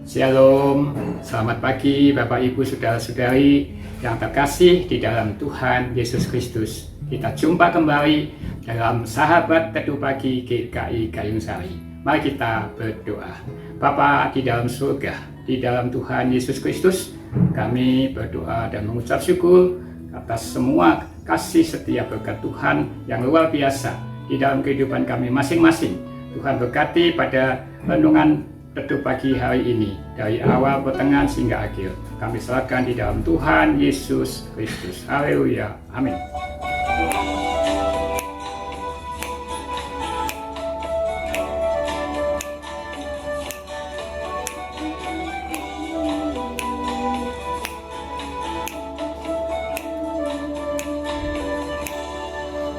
Shalom, selamat pagi Bapak Ibu Saudara-saudari yang terkasih di dalam Tuhan Yesus Kristus. Kita jumpa kembali dalam Sahabat Teduh Pagi GKI Gayung Sari. Mari kita berdoa. Bapa di dalam surga, di dalam Tuhan Yesus Kristus, kami berdoa dan mengucap syukur atas semua kasih setia berkat Tuhan yang luar biasa di dalam kehidupan kami masing-masing. Tuhan berkati pada renungan Teduh Pagi hari ini, dari awal, pertengahan, hingga akhir. Kami serahkan di dalam Tuhan Yesus Kristus. Haleluya. Amin.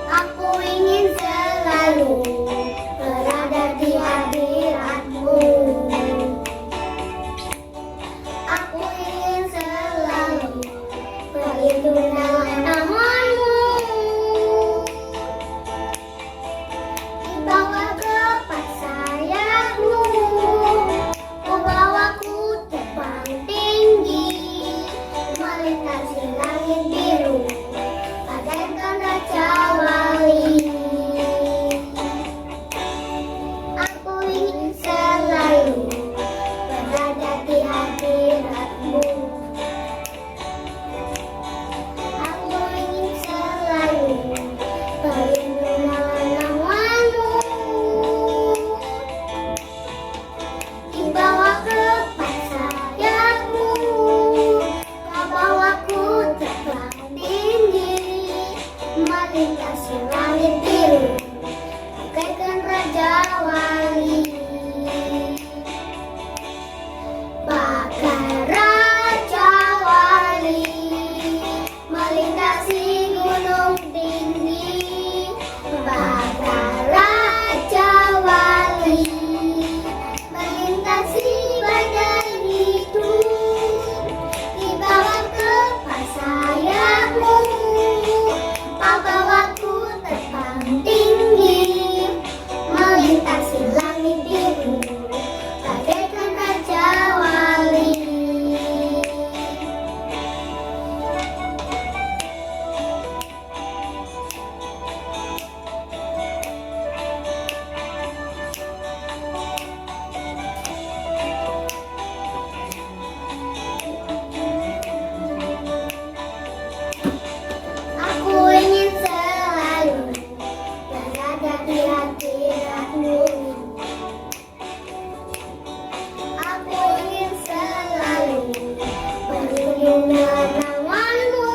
Aku ingin selalu berada di hadirat-Mu. Aku ingin selalu berlindung dalam nama-Mu. Di bawah kepak sayap-Mu, membawaku terbang tinggi, melintasi langit biru, bagaikan raja wali. Aku ingin selalu berada di hadirat-Mu. Aku ingin selalu berlindung dalam nama-Mu. Di bawah kepak sayap-Mu, Kau bawaku terbang tinggi, melintasi langit biru, bagaikan raja wali. Bagai raja wali, melintasi gunung tinggi. Bagai raja wali, melintasi badai hidup. Di bawah kepak sayap-Mu, Kau bawaku terbang tinggi, melintasi langit biru, bagaikan raja wali. Aku ingin selalu berada di hadirat-Mu. Aku ingin selalu berlindung dalam nama-Mu.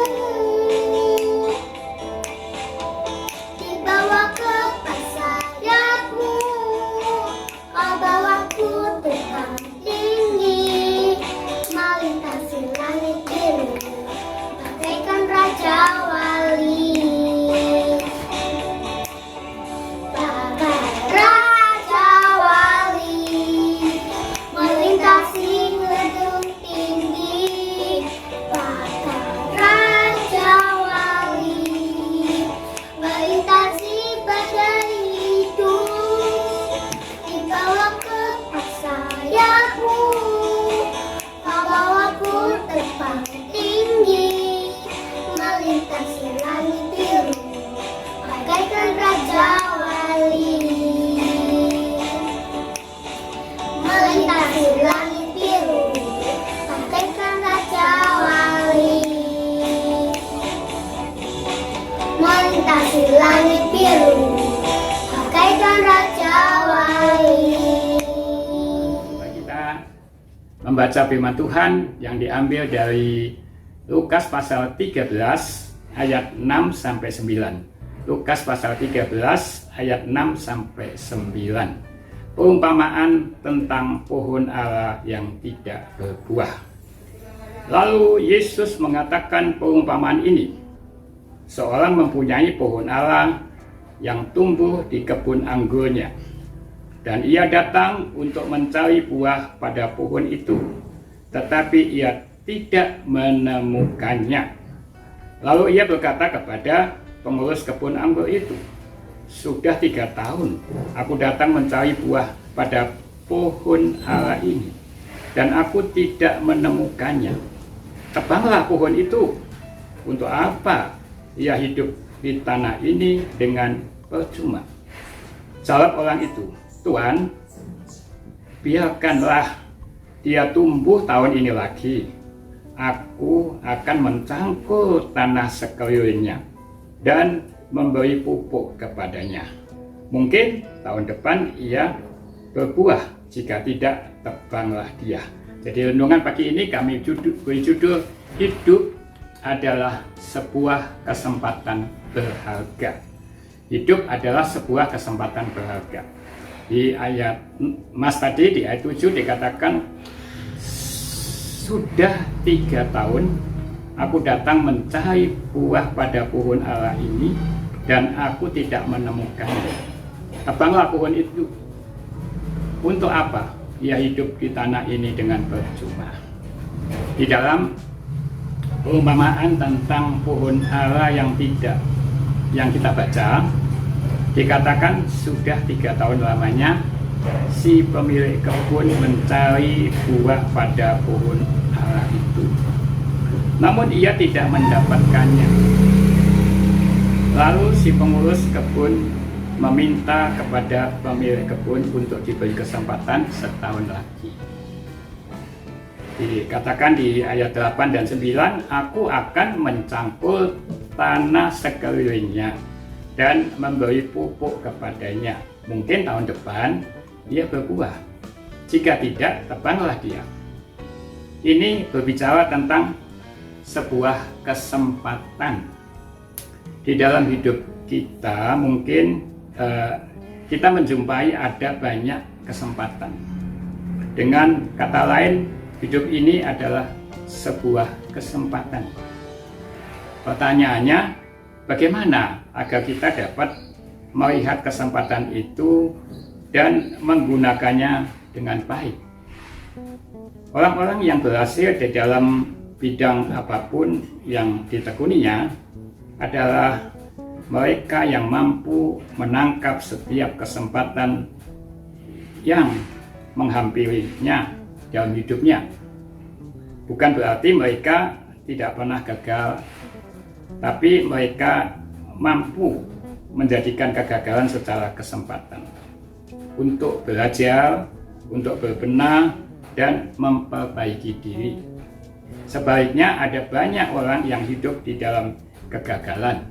Di bawah kepak sayap-Mu, Kau bawaku terbang tinggi, melintasi langit biru, bagaikan raja wali. Bagai raja wali, melintasi gedung tinggi. Bagai raja wali, melintasi badai hidup. Di bawah kepak sayap-Mu, Kau bawaku terbang tinggi, melintasi langit biru, bagaikan raja wali. Melintasi langit biru, bagaikan raja wali. Melintasi langit biru, bagaikan raja wali. Mari kita membaca firman Tuhan yang diambil dari Lukas pasal 13 ayat 6 sampai 9. Lukas pasal 13 ayat 6 sampai 9. Perumpamaan tentang pohon ara yang tidak berbuah. Lalu Yesus mengatakan perumpamaan ini. Seorang mempunyai pohon ara yang tumbuh di kebun anggurnya, dan ia datang untuk mencari buah pada pohon itu, tetapi ia tidak menemukannya. Lalu ia berkata kepada pengurus kebun anggur itu, "Sudah 3 tahun aku datang mencari buah pada pohon ara ini, dan aku tidak menemukannya. Tebanglah pohon itu. Untuk apa ia hidup di tanah ini dengan percuma? Jawab orang itu, Tuhan, biarkanlah dia tumbuh tahun ini lagi. Aku akan mencangkul tanah sekelilingnya dan memberi pupuk kepadanya. Mungkin tahun depan ia berbuah, jika tidak tebanglah dia. Jadi renungan pagi ini kami beri judul hidup adalah sebuah kesempatan berharga. Hidup adalah sebuah kesempatan berharga. Di ayat Mas tadi, di ayat 7 dikatakan, sudah 3 tahun aku datang mencari buah pada pohon ara ini dan aku tidak menemukannya. Tebanglah pohon itu. Untuk apa ia hidup di tanah ini dengan percuma? Di dalam perumpamaan tentang pohon ara yang kita baca, dikatakan sudah 3 tahun lamanya si pemilik kebun mencari buah pada pohon ara itu, namun ia tidak mendapatkannya. Lalu si pengurus kebun meminta kepada pemilik kebun untuk diberi kesempatan setahun lagi. Dikatakan di ayat 8 dan 9, aku akan mencangkul tanah sekelilingnya dan memberi pupuk kepadanya. Mungkin tahun depan dia berbuah. Jika tidak, tebanglah dia. Ini berbicara tentang sebuah kesempatan. Di dalam hidup kita mungkin kita menjumpai ada banyak kesempatan. Dengan kata lain, hidup ini adalah sebuah kesempatan. Pertanyaannya, bagaimana agar kita dapat melihat kesempatan itu dan menggunakannya dengan baik? Orang-orang yang berhasil di dalam bidang apapun yang ditekuninya adalah mereka yang mampu menangkap setiap kesempatan yang menghampirinya dalam hidupnya. Bukan berarti mereka tidak pernah gagal, tapi mereka mampu menjadikan kegagalan secara kesempatan untuk belajar, untuk berbenah, dan memperbaiki diri. Sebaliknya ada banyak orang yang hidup di dalam kegagalan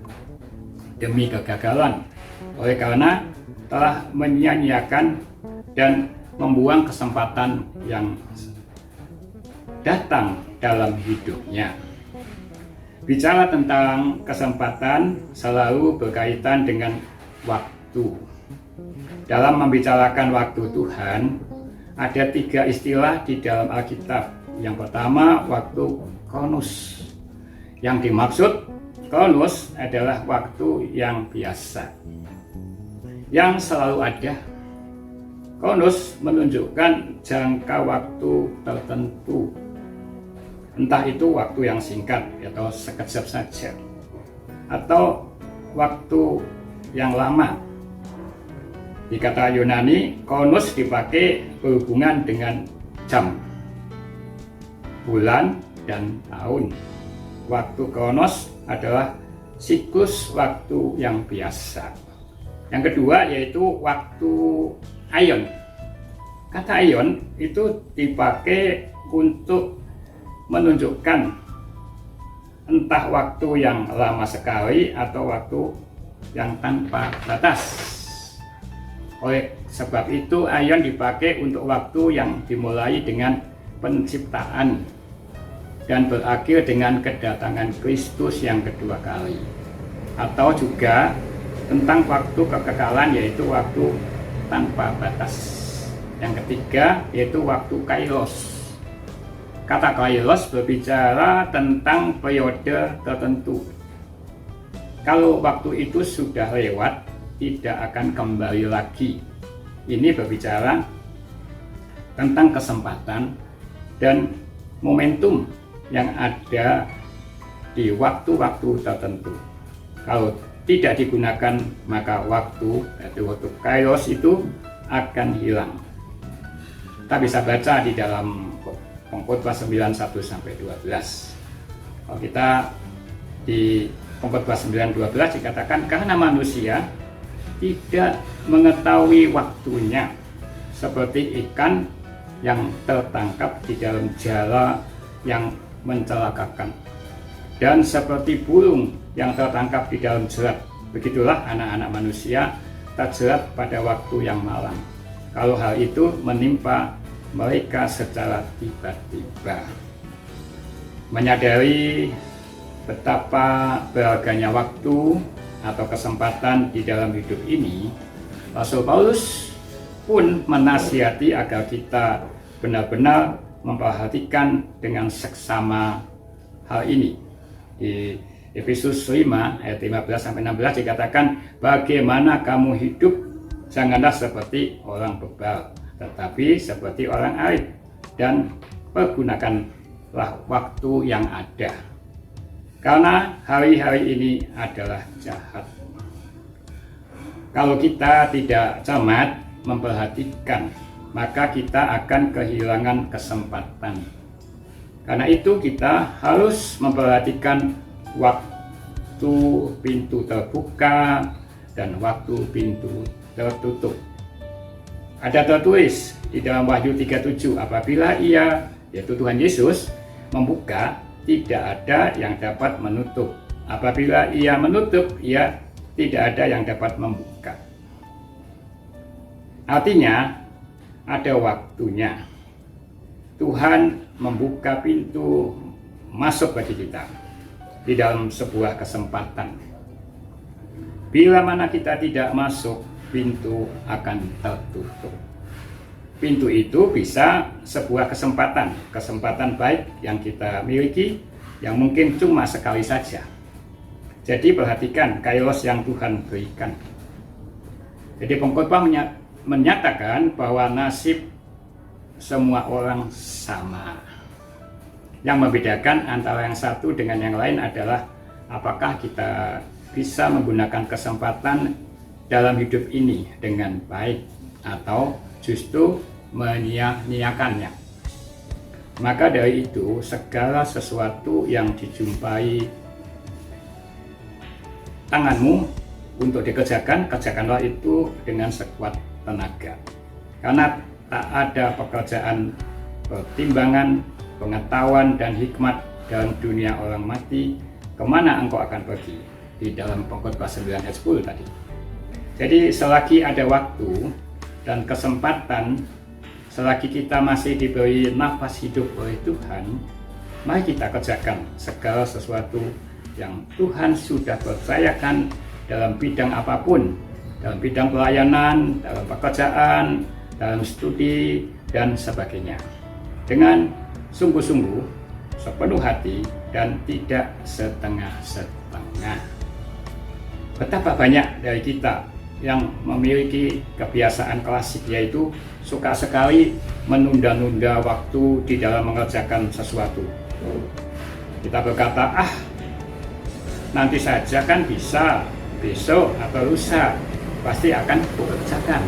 demi kegagalan, oleh karena telah menyia-nyiakan dan membuang kesempatan yang datang dalam hidupnya. Bicara tentang kesempatan selalu berkaitan dengan waktu. Dalam membicarakan waktu Tuhan, ada 3 istilah di dalam Alkitab. Yang pertama, waktu Kronos. Yang dimaksud Kronos adalah waktu yang biasa, yang selalu ada. Kronos menunjukkan jangka waktu tertentu, entah itu waktu yang singkat atau sekejap saja, atau waktu yang lama. Di kata Yunani, Kronos dipakai berhubungan dengan jam, bulan, dan tahun. Waktu Kronos adalah siklus waktu yang biasa. Yang kedua yaitu waktu aion. Kata aion itu dipakai untuk menunjukkan entah waktu yang lama sekali atau waktu yang tanpa batas. Oleh sebab itu aion dipakai untuk waktu yang dimulai dengan penciptaan dan berakhir dengan kedatangan Kristus yang kedua kali. Atau juga tentang waktu kekekalan, yaitu waktu tanpa batas. Yang ketiga yaitu waktu kairos. Kata kairos berbicara tentang periode tertentu. Kalau waktu itu sudah lewat, tidak akan kembali lagi. Ini berbicara tentang kesempatan dan momentum yang ada di waktu-waktu tertentu. Kalau tidak digunakan, maka waktu kairos itu akan hilang. Kita bisa baca di dalam Pengkhotbah 9:1-12. Kalau kita di Pengkhotbah 9:12 dikatakan, karena manusia tidak mengetahui waktunya, seperti ikan yang tertangkap di dalam jala yang mencelakakan, dan seperti burung yang tertangkap di dalam jerat, begitulah anak-anak manusia terjerat pada waktu yang malam, kalau hal itu menimpa mereka secara tiba-tiba. Menyadari betapa berharganya waktu atau kesempatan di dalam hidup ini, Rasul Paulus pun menasihati agar kita benar-benar memperhatikan dengan seksama hal ini. Di Efesus 5 ayat 15-16 dikatakan, bagaimana kamu hidup, janganlah seperti orang bebal, tetapi seperti orang arif, dan pergunakanlah waktu yang ada, karena hari-hari ini adalah jahat. Kalau kita tidak cermat memperhatikan, maka kita akan kehilangan kesempatan. Karena itu kita harus memperhatikan waktu pintu terbuka dan waktu pintu tertutup. Ada tertulis di dalam Wahyu 3:7, apabila ia, yaitu Tuhan Yesus, membuka, tidak ada yang dapat menutup. Apabila ia menutup, ia tidak ada yang dapat membuka. Artinya, ada waktunya. Tuhan membuka pintu masuk bagi kita di dalam sebuah kesempatan. Bila mana kita tidak masuk, pintu akan tertutup. Pintu itu bisa sebuah kesempatan baik yang kita miliki, yang mungkin cuma sekali saja. Jadi perhatikan kairos yang Tuhan berikan. Jadi pengkhotbah menyatakan bahwa nasib semua orang sama. Yang membedakan antara yang satu dengan yang lain adalah apakah kita bisa menggunakan kesempatan dalam hidup ini dengan baik atau justru menyia-nyiakannya. Maka dari itu, segala sesuatu yang dijumpai tanganmu untuk dikerjakan, kerjakanlah itu dengan sekuat tenaga. Karena tak ada pekerjaan, pertimbangan, pengetahuan, dan hikmat dalam dunia orang mati, kemana engkau akan pergi? Di dalam Pengkhotbah 9 ayat 10 tadi. Jadi selagi ada waktu dan kesempatan, selagi kita masih diberi nafas hidup oleh Tuhan, mari kita kerjakan segala sesuatu yang Tuhan sudah percayakan dalam bidang apapun, dalam bidang pelayanan, dalam pekerjaan, dalam studi, dan sebagainya, dengan sungguh-sungguh, sepenuh hati, dan tidak setengah-setengah. Betapa banyak dari kita yang memiliki kebiasaan klasik, yaitu suka sekali menunda-nunda waktu di dalam mengerjakan sesuatu. Kita berkata, nanti saja kan bisa, besok atau lusa pasti akan kukerjakan.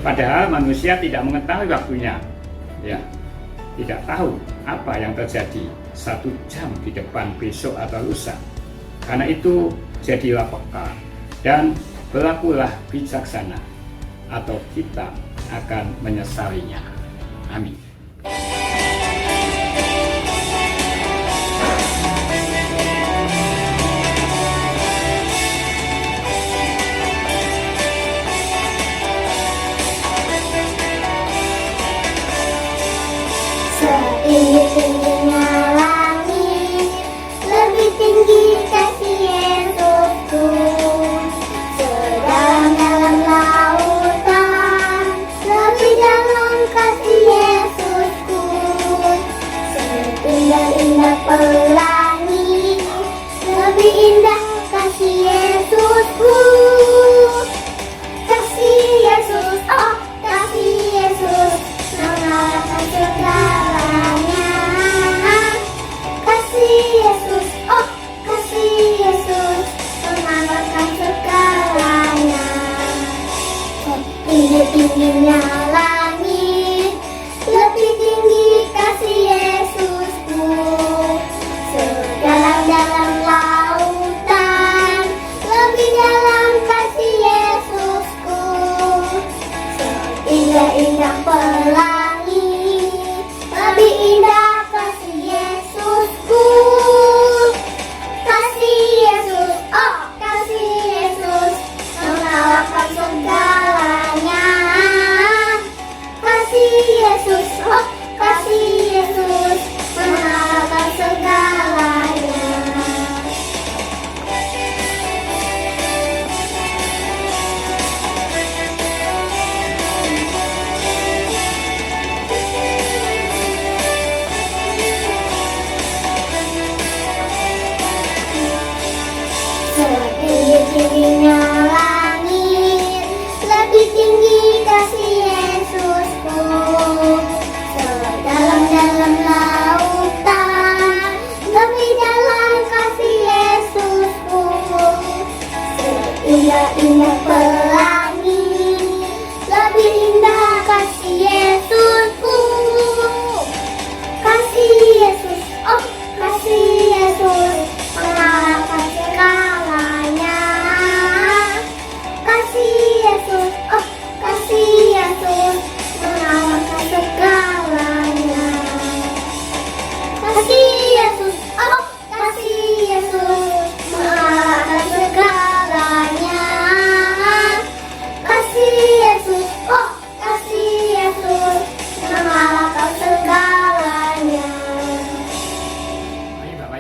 Padahal manusia tidak mengetahui waktunya, ya, tidak tahu apa yang terjadi 1 jam di depan besok atau lusa. Karena itu jadilah peka dan berlakulah bijaksana, atau kita akan menyesalinya. Amin. Setinggi-tingginya langit, lebih tinggi kasih Yesusku. Sedalam-dalam lautan, lebih dalam kasih Yesus.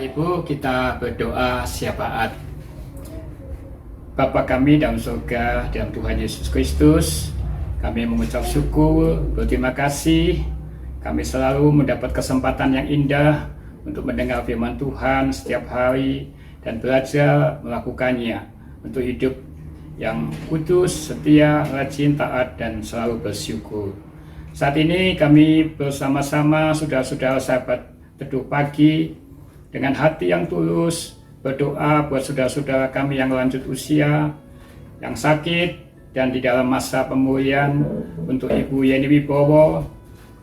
Bapak Ibu, kita berdoa syafaat. Bapa kami dalam surga, dalam Tuhan Yesus Kristus, kami mengucap syukur, berterima kasih. Kami selalu mendapat kesempatan yang indah untuk mendengar firman Tuhan setiap hari dan belajar melakukannya untuk hidup yang kudus, setia, rajin, taat, dan selalu bersyukur. Saat ini kami bersama-sama saudara-saudara sahabat Teduh Pagi dengan hati yang tulus berdoa buat saudara-saudara kami yang lanjut usia, yang sakit, dan di dalam masa pemulihan untuk Ibu Yeni Wibowo,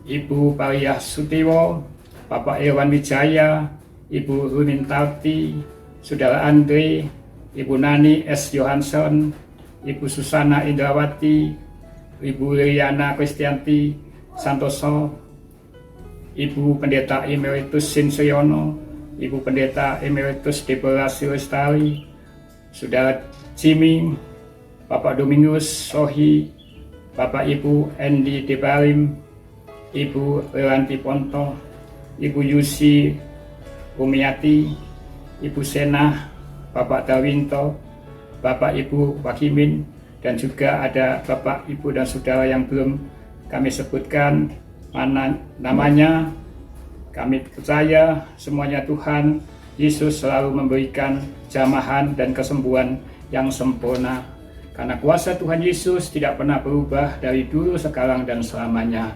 Ibu Pariah Sutiwo, Bapak Irwan Wijaya, Ibu Rumin Tarti, Saudara Andre, Ibu Nani S. Johansson, Ibu Susana Indrawati, Ibu Liliana Kristianti Santoso, Ibu Pendeta Emeritus Sinseyono, Ibu Pendeta Emeritus Deborah Silestari, Saudara Jimmy, Bapak Domingus Sohi, Bapak Ibu Endi Debalim, Ibu Lelanti Ponto, Ibu Yusi Umiati, Ibu Sena, Bapak Dawinto, Bapak Ibu Wakimin, dan juga ada Bapak Ibu dan Saudara yang belum kami sebutkan mana namanya. Kami percaya semuanya Tuhan Yesus selalu memberikan jamahan dan kesembuhan yang sempurna. Karena kuasa Tuhan Yesus tidak pernah berubah dari dulu, sekarang, dan selamanya.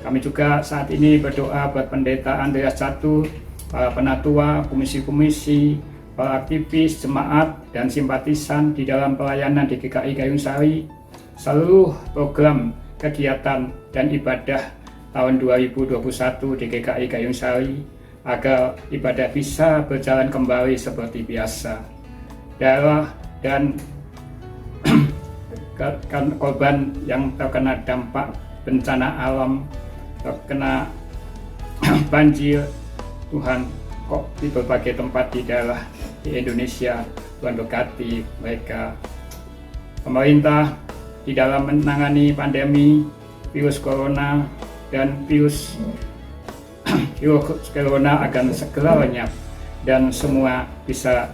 Kami juga saat ini berdoa buat Pendeta Andreas Catur, para penatua, komisi-komisi, para aktivis, jemaat, dan simpatisan di dalam pelayanan di GKI Gayung Sari, seluruh program, kegiatan, dan ibadah tahun 2021 di GKI Gayung Sari, agar ibadah bisa berjalan kembali seperti biasa. Daerah dan korban yang terkena dampak bencana alam, terkena banjir, Tuhan kok di berbagai tempat di daerah di Indonesia, Tuhan berkati mereka. Pemerintah di dalam menangani pandemi virus corona dan virus corona akan segera lenyap dan semua bisa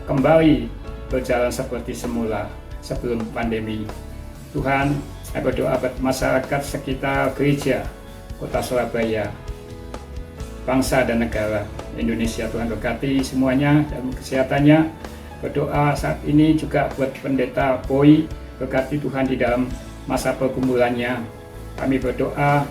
kembali berjalan seperti semula sebelum pandemi. Tuhan, saya berdoa buat masyarakat sekitar gereja Kota Surabaya, bangsa dan negara Indonesia. Tuhan berkati semuanya dan kesehatannya. Berdoa saat ini juga buat Pendeta Boy, berkati Tuhan di dalam masa pergumulannya. Kami berdoa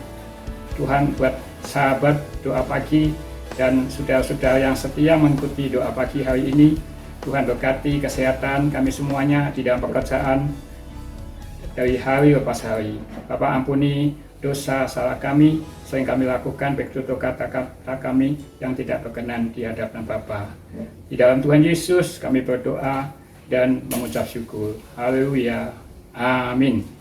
Tuhan buat sahabat doa pagi dan saudara-saudara yang setia mengikuti doa pagi hari ini. Tuhan berkati kesehatan kami semuanya di dalam pekerjaan dari hari lepas hari. Bapak ampuni dosa salah kami sering kami lakukan, baik tutur kata-kata kami yang tidak berkenan di hadapan Bapa. Di dalam Tuhan Yesus kami berdoa dan mengucap syukur. Haleluya. Amin.